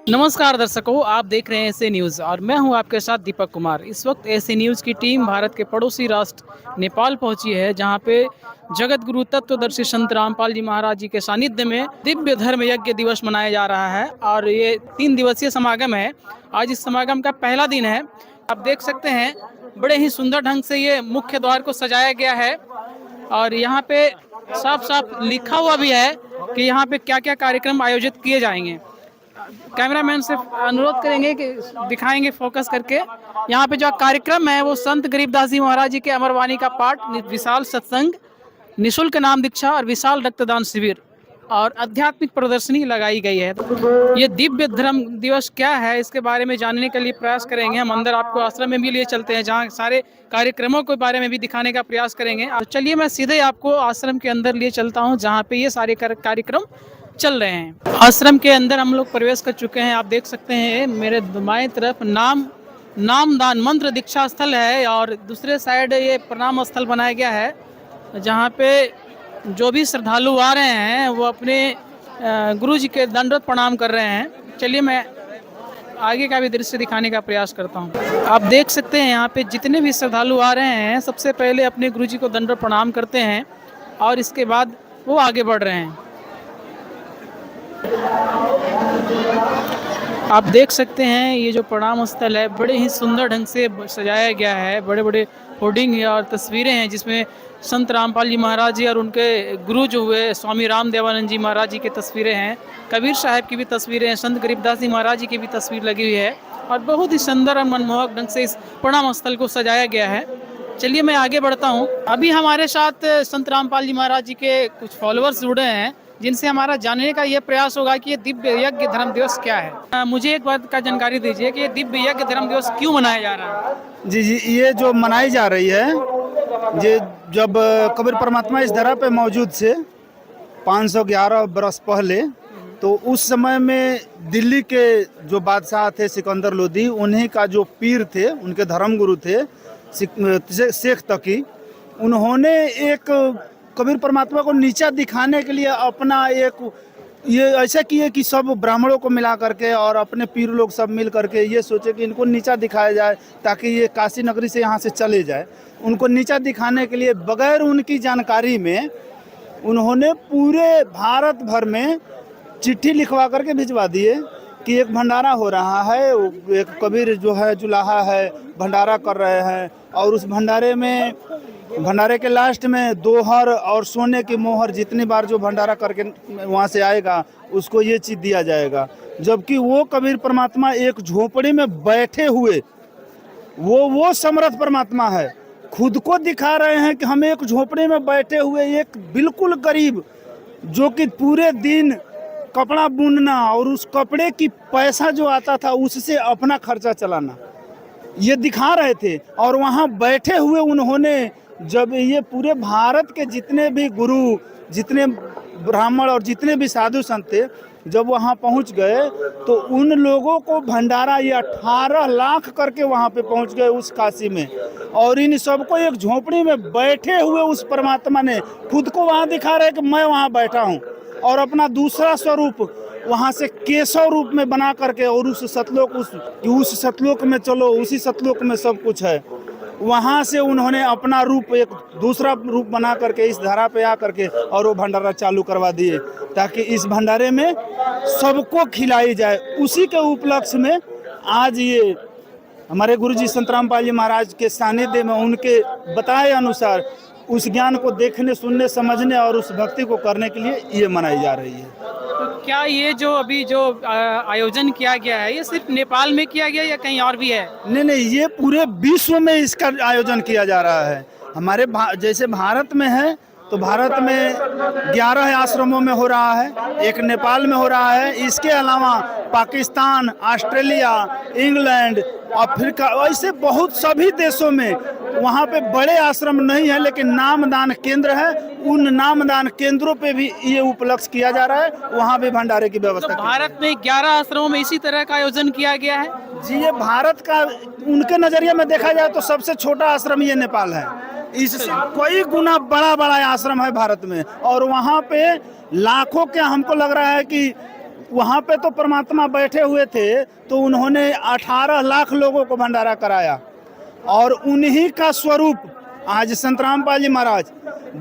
नमस्कार दर्शकों, आप देख रहे हैं एसे न्यूज़ और मैं हूं आपके साथ दीपक कुमार। इस वक्त एसे न्यूज़ की टीम भारत के पड़ोसी राष्ट्र नेपाल पहुंची है, जहां पे जगत गुरु तत्वदर्शी संत रामपाल जी महाराज जी के सानिध्य में दिव्य धर्म यज्ञ दिवस मनाया जा रहा है और ये 3 दिवसीय समागम है। आज इस समागम का पहला दिन है। आप देख सकते हैं बड़े ही सुंदर ढंग से ये मुख्य द्वार को सजाया गया है और यहाँ पे साफ साफ लिखा हुआ भी है कि यहाँ पे क्या क्या कार्यक्रम आयोजित किए जाएंगे। कैमरामैन से अनुरोध करेंगे कि दिखाएंगे फोकस करके। यहाँ पे जो कार्यक्रम है वो संत गरीबदास जी महाराज जी के अमरवाणी का पाठ, विशाल सत्संग, निशुल्क नाम दीक्षा और विशाल रक्तदान शिविर और आध्यात्मिक प्रदर्शनी लगाई गई है। ये दिव्य धर्म दिवस क्या है इसके बारे में जानने के लिए प्रयास करेंगे। हम अंदर आपको आश्रम में भी लिए चलते हैं, जहाँ सारे कार्यक्रमों के बारे में भी दिखाने का प्रयास करेंगे। तो चलिए मैं सीधे आपको आश्रम के अंदर लिए चलता हूँ, जहाँ पे ये सारे कार्यक्रम चल रहे हैं। आश्रम के अंदर हम लोग प्रवेश कर चुके हैं। आप देख सकते हैं मेरे बाएं तरफ नामदान मंत्र दीक्षा स्थल है और दूसरे साइड ये प्रणाम स्थल बनाया गया है, जहाँ पे जो भी श्रद्धालु आ रहे हैं वो अपने गुरु जी के दंडवत प्रणाम कर रहे हैं। चलिए मैं आगे का भी दृश्य दिखाने का प्रयास करता हूँ। आप देख सकते हैं यहाँ पे जितने भी श्रद्धालु आ रहे हैं सबसे पहले अपने गुरु जी को दंडवत प्रणाम करते हैं और इसके बाद वो आगे बढ़ रहे हैं। आप देख सकते हैं ये जो प्रणाम स्थल है बड़े ही सुंदर ढंग से सजाया गया है। बड़े बड़े होर्डिंग और तस्वीरें हैं जिसमें संत रामपाल जी महाराज जी और उनके गुरु जो हुए स्वामी रामदेवानंद जी महाराज जी की तस्वीरें हैं, कबीर साहब की भी तस्वीरें हैं, संत गरीबदास जी महाराज जी की भी तस्वीर लगी हुई है और बहुत ही सुंदर और मनमोहक ढंग से इस प्रणाम स्थल को सजाया गया है। चलिए मैं आगे बढ़ता हूँ। अभी हमारे साथ संत रामपाल जी महाराज जी के कुछ फॉलोअर्स जुड़े हैं, जिनसे हमारा जानने का ये प्रयास होगा कि ये दिव्य यज्ञ धर्म दिवस क्या है। मुझे एक बात का जानकारी दीजिए कि ये दिव्य यज्ञ धर्म दिवस क्यों मनाया जा रहा है। जी, ये जो मनाई जा रही है, ये जब कबीर परमात्मा इस धरा पे मौजूद थे 511 बरस पहले, तो उस समय में दिल्ली के जो बादशाह थे सिकंदर लोदी, उन्हीं का जो पीर थे, उनके धर्म गुरु थे शेख तकी, उन्होंने एक कबीर परमात्मा को नीचा दिखाने के लिए अपना एक ये ऐसा किए कि सब ब्राह्मणों को मिला करके और अपने पीर लोग सब मिल करके ये सोचे कि इनको नीचा दिखाया जाए ताकि ये काशी नगरी से यहाँ से चले जाए। उनको नीचा दिखाने के लिए बगैर उनकी जानकारी में उन्होंने पूरे भारत भर में चिट्ठी लिखवा करके भिजवा दिए कि एक भंडारा हो रहा है, एक कबीर जो है जुलाहा है, भंडारा कर रहे हैं और उस भंडारे के लास्ट में दोहर और सोने की मोहर जितनी बार जो भंडारा करके वहाँ से आएगा उसको ये चीज़ दिया जाएगा। जबकि वो कबीर परमात्मा एक झोपड़ी में बैठे हुए वो समर्थ परमात्मा है, खुद को दिखा रहे हैं कि हम एक झोपड़ी में बैठे हुए एक बिल्कुल गरीब जो कि पूरे दिन कपड़ा बुनना और उस कपड़े की पैसा जो आता था उससे अपना खर्चा चलाना ये दिखा रहे थे। और वहाँ बैठे हुए उन्होंने जब ये पूरे भारत के जितने भी गुरु, जितने ब्राह्मण और जितने भी साधु संत थे, जब वहाँ पहुँच गए तो उन लोगों को भंडारा ये 18 लाख करके वहाँ पे पहुँच गए उस काशी में। और इन सबको एक झोपड़ी में बैठे हुए उस परमात्मा ने खुद को वहाँ दिखा रहे कि मैं वहाँ बैठा हूँ और अपना दूसरा स्वरूप वहाँ से केशव रूप में बना करके और उस सतलोक में चलो, उसी सतलोक में सब कुछ है। वहाँ से उन्होंने अपना रूप एक दूसरा रूप बना करके इस धारा पे आ करके और वो भंडारा चालू करवा दिए ताकि इस भंडारे में सबको खिलाई जाए। उसी के उपलक्ष्य में आज ये हमारे गुरुजी संत रामपाल जी महाराज के सानिध्य में उनके बताए अनुसार उस ज्ञान को देखने, सुनने, समझने और उस भक्ति को करने के लिए ये मनाई जा रही है। तो क्या ये जो अभी जो आयोजन किया गया है ये सिर्फ नेपाल में किया गया या कहीं और भी है? नहीं, ये पूरे विश्व में इसका आयोजन किया जा रहा है। हमारे जैसे भारत में है तो भारत में 11 आश्रमों में हो रहा है, एक नेपाल में हो रहा है, इसके अलावा पाकिस्तान, ऑस्ट्रेलिया, इंग्लैंड, अफ्रीका, ऐसे बहुत सभी देशों में वहाँ पे बड़े आश्रम नहीं है लेकिन नामदान केंद्र है। उन नामदान केंद्रों पे भी ये उपलक्ष्य किया जा रहा है, वहाँ भी भंडारे की व्यवस्था। तो भारत में 11 आश्रमों में इसी तरह का आयोजन किया गया है। जी, ये भारत का उनके नज़रिए में देखा जाए तो सबसे छोटा आश्रम ये नेपाल है। इससे कई गुना बड़ा आश्रम है भारत में और वहाँ पे लाखों के हमको लग रहा है कि वहाँ पे तो परमात्मा बैठे हुए थे, तो उन्होंने 18 लाख लोगों को भंडारा कराया, और उन्हीं का स्वरूप आज संत रामपाल जी महाराज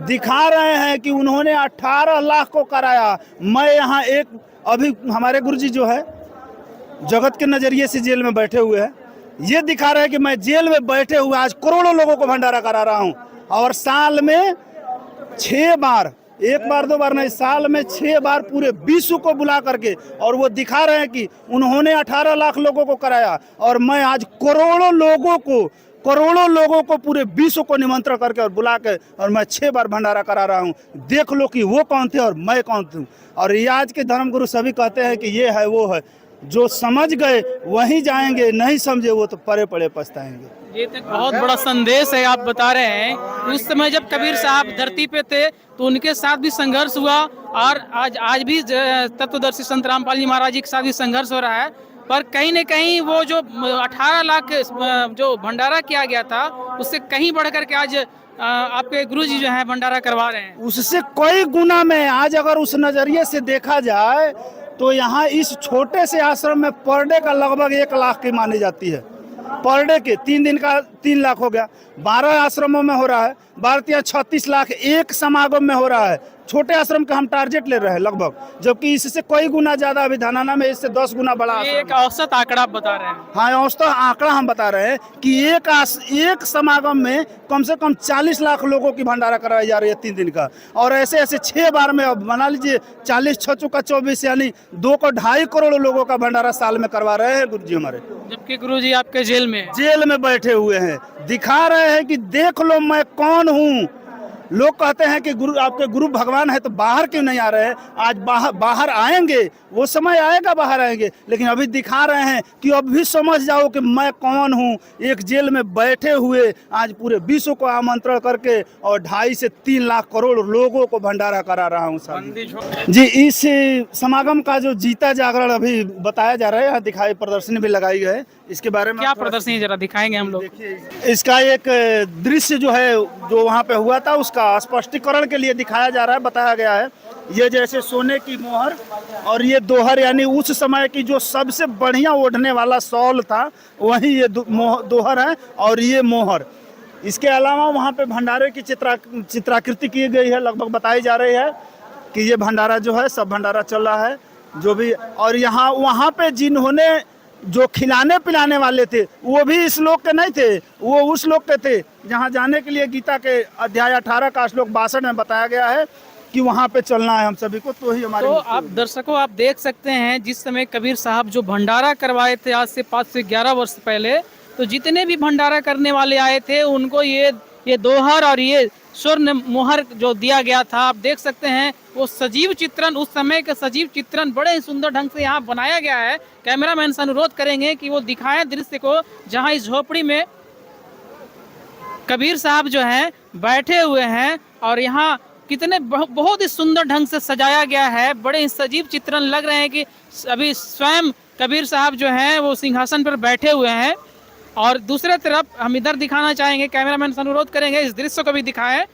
दिखा रहे हैं कि उन्होंने 18 लाख को कराया। मैं यहाँ एक अभी हमारे गुरुजी जो है जगत के नज़रिए से जेल में बैठे हुए हैं, ये दिखा रहे हैं कि मैं जेल में बैठे हुए आज करोड़ों लोगों को भंडारा करा रहा हूँ, और साल में 6 बार, एक बार 2 बार नहीं, साल में 6 बार पूरे विश्व को बुला करके, और वो दिखा रहे हैं कि उन्होंने 18 लाख लोगों को कराया, और मैं आज करोड़ों लोगों को पूरे विश्व को निमंत्रण करके और बुला के, और मैं 6 बार भंडारा करा रहा हूँ। देख लो कि वो कौन थे और मैं कौन हूँ। और ये आज के धर्मगुरु सभी कहते हैं कि ये है वो है, जो समझ गए वहीं जाएंगे, नहीं समझे वो तो परे पड़े पछताएंगे। ये तो बहुत बड़ा संदेश है आप बता रहे हैं। उस समय जब कबीर साहब धरती पे थे तो उनके साथ भी संघर्ष हुआ, और आज भी तत्वदर्शी संत रामपाल जी महाराज जी के साथ भी संघर्ष हो रहा है। पर कहीं न कहीं वो जो 18 लाख जो भंडारा किया गया था, उससे कहीं बढ़ कर के आज आपके गुरुजी जो है भंडारा करवा रहे हैं। उससे कई गुना में आज अगर उस नज़रिए से देखा जाए तो यहाँ इस छोटे से आश्रम में पर डे का लगभग 1 लाख की मानी जाती है। पर डे के 3 दिन का 3 लाख हो गया। 12 आश्रमों में हो रहा है, 36 लाख एक समागम में हो रहा है। छोटे आश्रम का हम टारगेट ले रहे हैं लगभग, जबकि इससे कई गुना ज्यादा अभी धनाना में इससे 10 गुना बड़ा ये एक औसत आंकड़ा आप बता रहे हैं। हाँ, औसत आंकड़ा हम बता रहे हैं कि एक समागम में कम से कम 40 लाख लोगों की भंडारा कराई जा रही है 3 दिन का, और ऐसे 6 बार में अब बना लीजिए 40 6 चौका 24 यानी 2 को 2.5 करोड़ लोगों का भंडारा साल में करवा रहे हैं गुरुजी हमारे। जबकि गुरुजी आपके जेल में बैठे हुए हैं, दिखा रहे हैं कि देख लो मैं कौन हूँ। लोग कहते हैं कि आपके गुरु भगवान है तो बाहर क्यों नहीं आ रहे हैं? आज बाहर आएंगे, वो समय आएगा बाहर आएंगे, लेकिन अभी दिखा रहे हैं कि अब भी समझ जाओ कि मैं कौन हूँ। एक जेल में बैठे हुए आज पूरे विश्व को आमंत्रण करके और 2.5 से 3 लाख करोड़ लोगों को भंडारा करा रहा हूँ साहब जी। इस समागम का जो जीता जागरण अभी बताया जा रहा है, यहाँ दिखाई प्रदर्शनी भी लगाई है, इसके बारे में क्या प्रदर्शनी जरा दिखाएंगे हम लोग। देखिए इसका एक दृश्य जो है जो वहाँ पे हुआ था उसका स्पष्टीकरण के लिए दिखाया जा रहा है, बताया गया है। ये जैसे सोने की मोहर और ये दोहर, यानी उस समय की जो सबसे बढ़िया ओढ़ने वाला शॉल था वही ये दोहर है और ये मोहर। इसके अलावा वहाँ पे भंडारे की चित्राकृति की गई है, लगभग बताई जा रही है कि ये भंडारा जो है सब भंडारा चल रहा है जो भी। और यहाँ वहाँ पे जिन्होंने जो खिलाने पिलाने वाले थे वो भी इस लोक के नहीं थे, वो उस लोक के थे जहाँ जाने के लिए गीता के अध्याय 18 का श्लोक 62 में बताया गया है कि वहाँ पे चलना है हम सभी को। तो ही हमारे तो आप दर्शकों आप देख सकते हैं जिस समय कबीर साहब जो भंडारा करवाए थे आज से 5 से 11 वर्ष पहले, तो जितने भी भंडारा करने वाले आए थे उनको ये दोहर और ये स्वर्ण मोहर जो दिया गया था, आप देख सकते हैं वो सजीव चित्रण, उस समय का सजीव चित्रण बड़े ही सुंदर ढंग से यहाँ बनाया गया है। कैमरामैन से अनुरोध करेंगे कि वो दिखाएं दृश्य को, जहाँ इस झोपड़ी में कबीर साहब जो हैं बैठे हुए हैं और यहाँ कितने बहुत ही सुंदर ढंग से सजाया गया है। बड़े ही सजीव चित्रण लग रहे हैं कि अभी स्वयं कबीर साहब जो हैं वो सिंहासन पर बैठे हुए हैं। और दूसरे तरफ हम इधर दिखाना चाहेंगे, कैमरामैन से अनुरोध करेंगे इस दृश्य को भी दिखाएं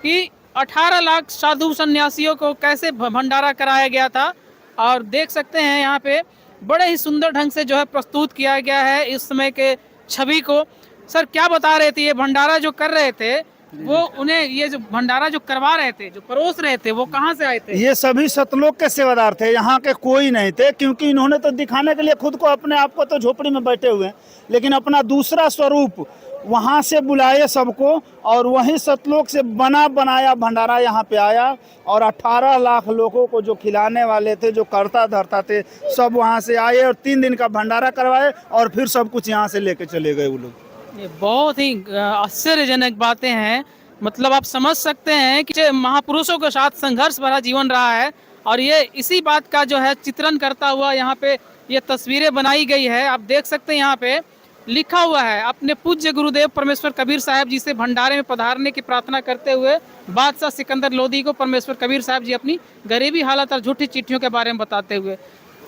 कि 18 लाख साधु सन्यासियों को कैसे भंडारा कराया गया था। और देख सकते हैं यहाँ पे बड़े ही सुंदर ढंग से जो है प्रस्तुत किया गया है इस समय के छवि को। सर क्या बता रहे थे, ये भंडारा जो कर रहे थे वो उन्हें ये जो भंडारा जो करवा रहे थे, जो परोस रहे थे, वो कहाँ से आए थे? ये सभी सतलोक के सेवादार थे, यहाँ के कोई नहीं थे, क्योंकि इन्होंने तो दिखाने के लिए खुद को अपने आप को तो झोपड़ी में बैठे हुए हैं, लेकिन अपना दूसरा स्वरूप वहाँ से बुलाए सबको और वहीं सतलोक से बना बनाया भंडारा यहाँ पे आया और 18 लाख लोगों को जो खिलाने वाले थे, जो करता धरता थे, सब वहाँ से आए और 3 दिन का भंडारा करवाए और फिर सब कुछ यहाँ से लेके चले गए वो लोग। ये बहुत ही आश्चर्यजनक बातें हैं। मतलब आप समझ सकते हैं कि महापुरुषों के साथ संघर्ष भरा जीवन रहा है और ये इसी बात का जो है चित्रण करता हुआ यहाँ पे ये तस्वीरें बनाई गई है। आप देख सकते हैं यहाँ पे लिखा हुआ है, अपने पूज्य गुरुदेव परमेश्वर कबीर साहब जी से भंडारे में पधारने की प्रार्थना करते हुए बादशाह सिकंदर लोधी को परमेश्वर कबीर साहब जी अपनी गरीबी हालत और झूठी चिट्ठियों के बारे में बताते हुए।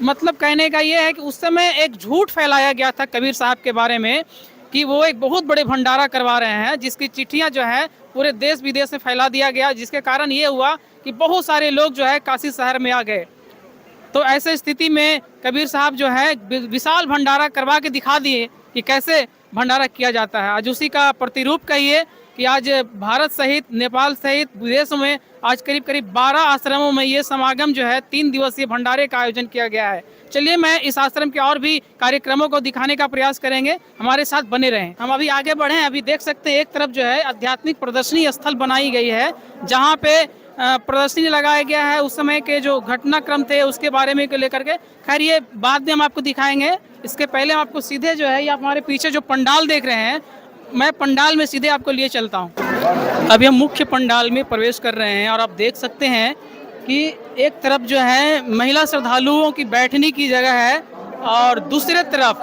मतलब कहने का ये है कि उस समय एक झूठ फैलाया गया था कबीर साहब के बारे में कि वो एक बहुत बड़े भंडारा करवा रहे हैं, जिसकी चिट्ठियां जो है पूरे देश विदेश में फैला दिया गया, जिसके कारण ये हुआ कि बहुत सारे लोग जो है काशी शहर में आ गए। तो ऐसे स्थिति में कबीर साहब जो है विशाल भंडारा करवा के दिखा दिए कि कैसे भंडारा किया जाता है। आज उसी का प्रतिरूप कहिए कि आज भारत सहित नेपाल सहित विदेशों में आज करीब करीब 12 आश्रमों में ये समागम जो है 3 दिवसीय भंडारे का आयोजन किया गया है। चलिए मैं इस आश्रम के और भी कार्यक्रमों को दिखाने का प्रयास करेंगे, हमारे साथ बने रहें। हम अभी आगे बढ़े, अभी देख सकते हैं एक तरफ जो है आध्यात्मिक प्रदर्शनी स्थल बनाई गई है जहाँ पे प्रदर्शनी लगाया गया है उस समय के जो घटनाक्रम थे उसके बारे में लेकर के। खैर ये बाद में हम आपको दिखाएंगे, इसके पहले हम आपको सीधे जो है ये हमारे पीछे जो पंडाल देख रहे हैं, मैं पंडाल में सीधे आपको लिए चलता हूँ। अभी हम मुख्य पंडाल में प्रवेश कर रहे हैं और आप देख सकते हैं कि एक तरफ जो है महिला श्रद्धालुओं की बैठने की जगह है और दूसरे तरफ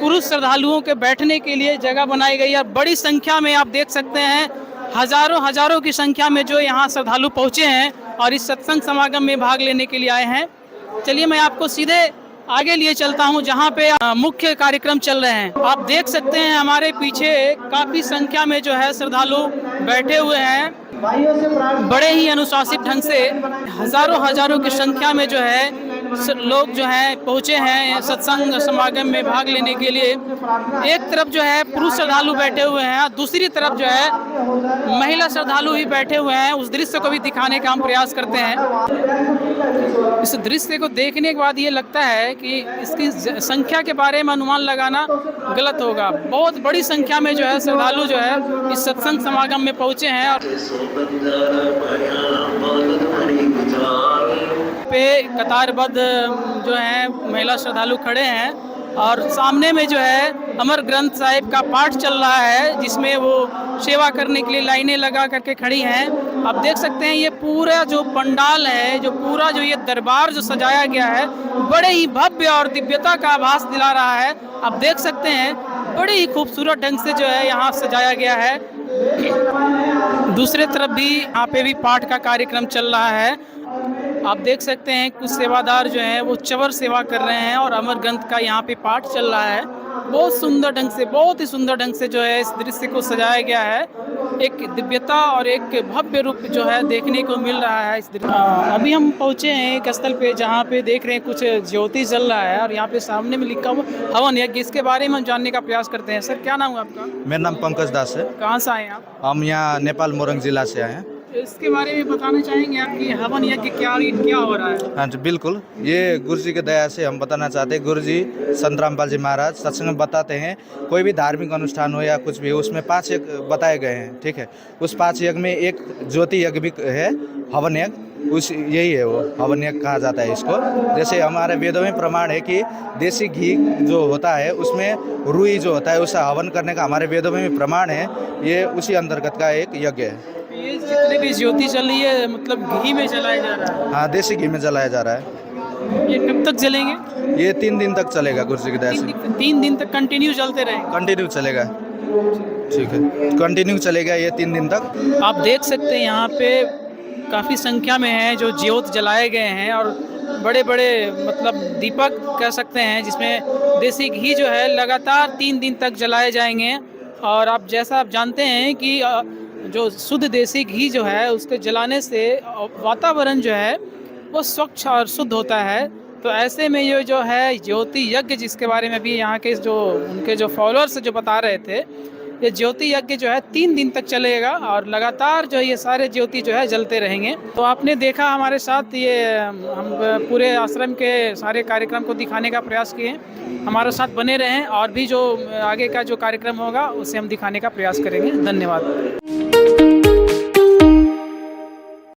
पुरुष श्रद्धालुओं के बैठने के लिए जगह बनाई गई है। बड़ी संख्या में आप देख सकते हैं हजारों की संख्या में जो यहाँ श्रद्धालु पहुँचे हैं और इस सत्संग समागम में भाग लेने के लिए आए हैं। चलिए मैं आपको सीधे आगे लिए चलता हूं जहां पे मुख्य कार्यक्रम चल रहे हैं। आप देख सकते हैं हमारे पीछे काफी संख्या में जो है श्रद्धालु बैठे हुए हैं, बड़े ही अनुशासित ढंग से हजारों की संख्या में जो है लोग जो है पहुंचे हैं सत्संग समागम में भाग लेने के लिए। एक तरफ जो है पुरुष श्रद्धालु बैठे हुए हैं, दूसरी तरफ जो है महिला श्रद्धालु ही बैठे हुए हैं। उस दृश्य को भी दिखाने का हम प्रयास करते हैं। इस दृश्य को देखने के बाद ये लगता है कि इसकी संख्या के बारे में अनुमान लगाना गलत होगा। बहुत बड़ी संख्या में जो है श्रद्धालु जो है इस सत्संग समागम में पहुंचे हैं और पे कतारबद्ध जो है महिला श्रद्धालु खड़े हैं और सामने में जो है अमर ग्रंथ साहिब का पाठ चल रहा है जिसमें वो सेवा करने के लिए लाइनें लगा करके खड़ी हैं। आप देख सकते हैं ये पूरा जो पंडाल है, जो पूरा जो ये दरबार जो सजाया गया है, बड़े ही भव्य और दिव्यता का आभास दिला रहा है। आप देख सकते हैं बड़े ही खूबसूरत ढंग से जो है यहाँ सजाया गया है। दूसरे तरफ भी यहाँ पे भी पाठ का कार्यक्रम चल रहा है। आप देख सकते हैं कुछ सेवादार जो हैं वो चवर सेवा कर रहे हैं और अमर ग्रंथ का यहाँ पे पाठ चल रहा है। बहुत सुंदर ढंग से, बहुत ही सुंदर ढंग से जो है इस दृश्य को सजाया गया है। एक दिव्यता और एक भव्य रूप जो है देखने को मिल रहा है इस दृश्य। अभी हम पहुँचे हैं एक स्थल पे जहाँ पे देख रहे हैं कुछ ज्योति जल रहा है और यहाँ पे सामने में लिखा हुआ हवन यज्ञ, इसके बारे में हम जानने का प्रयास करते हैं। सर क्या नाम है आपका? मेरा नाम पंकज दास है। कहाँ से आए हैं आप? हम यहाँ नेपाल मोरंग जिला से आए हैं। इसके बारे में बताना चाहेंगे आप कि हवन यज्ञ क्या हो रहा है? हाँ जी बिल्कुल, ये गुरु जी की दया से हम बताना चाहते हैं। गुरु जी संत रामपाल जी महाराज सत्संग में बताते हैं कोई भी धार्मिक अनुष्ठान हो या कुछ भी, उसमें 5 यज्ञ बताए गए हैं। ठीक है, उस 5 यज्ञ में एक ज्योति यज्ञ भी है, हवन यज्ञ, उस यही है वो हवन यज्ञ कहा जाता है इसको। जैसे हमारे वेदों में प्रमाण है कि देसी घी जो होता है उसमें रुई जो होता है उसका हवन करने का हमारे वेदों में भी प्रमाण है। ये उसी अंतर्गत का एक यज्ञ है। ये जितने भी ज्योति चल रही है मतलब घी में जलाया जा रहा है? हाँ, देसी घी में जलाया जा रहा है। ये कब तक जलेंगे? ये 3 दिन तक चलेगा गुरु जी की दया से। 3 दिन तक कंटिन्यू चलते रहेंगे? कंटिन्यू चलेगा। ठीक है, कंटिन्यू चलेगा ये 3 दिन तक। आप देख सकते हैं यहाँ पे काफ़ी संख्या में है जो ज्योत जलाए गए हैं और बड़े बड़े मतलब दीपक कह सकते हैं जिसमें देसी घी जो है लगातार 3 दिन तक जलाए जाएंगे। और आप जैसा आप जानते हैं कि जो शुद्ध देसी घी जो है उसके जलाने से वातावरण जो है वो स्वच्छ और शुद्ध होता है। तो ऐसे में ये जो है ज्योति यज्ञ जिसके बारे में भी यहाँ के जो उनके जो फॉलोअर्स जो बता रहे थे, ये ज्योति यज्ञ जो है 3 दिन तक चलेगा और लगातार जो ये सारे ज्योति जो है जलते रहेंगे। तो आपने देखा हमारे साथ ये हम पूरे आश्रम के सारे कार्यक्रम को दिखाने का प्रयास किए। हमारे साथ बने रहें और भी जो आगे का जो कार्यक्रम होगा उसे हम दिखाने का प्रयास करेंगे। धन्यवाद।